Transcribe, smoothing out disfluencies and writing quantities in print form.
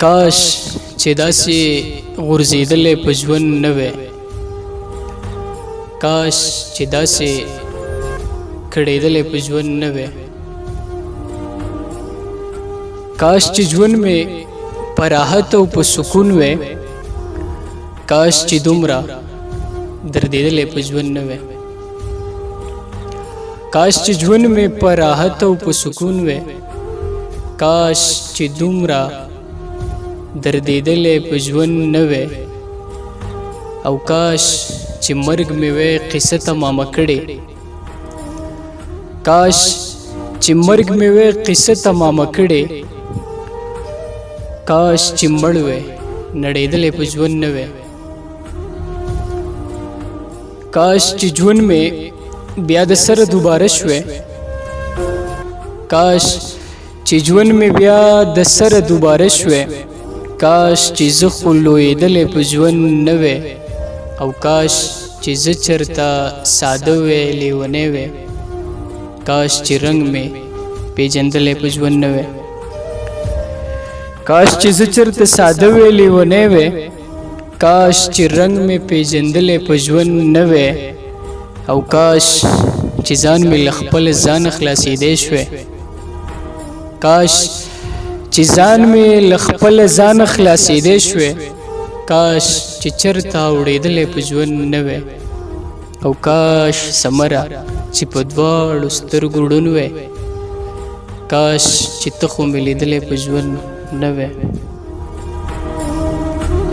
کاش چې داسې غورځېدلی په ژوند نه وی، کاش چې داسې کړېدلی په ژوند نه وی، کاش چې ژوند مې په راحت او په سکون وی، کاش چې دومره دردېدلی په ژوند نه وی، کاش چې ژوند مې په راحت او په سکون وی، کاش چې دومره دردېدلی په ژوند نه وی، او کاش چې مرګ مې وی قصه تمامه کړې، کاش چې مرګ مې وی قصه تمامه کړې، کاش چې مړ وی نړېدلی په ژوند نه وی، کاش چې ژوند مې بیا د سره دوباره شوی، کاش چې ژوند مې بیا د سره دوباره شوی، کاش چې زه خو لویېدلی په ژوند نه وی، او کاش چې زه چېرته ساده وی لیونی وی، کاش چې رنګ مې پیژندلی په ژوند نه وی، کاش چې زه چېرته ساده وی لیونی وی، کاش چې رنګ مې پیژندلی په ژوند نه وی، او کاش چې ځان مې له خپل ځانه خلاصېدی شوی، کاش چې ځان مې له خپل ځانه خلاصېدی شوی، کاش چې چېرته اوړېدلی په ژوند نه وی، او کاش ثمره چې په دواړو سترګو ړوند وی، کاش چې ته خو مې لیدلی په ژوند نه وی.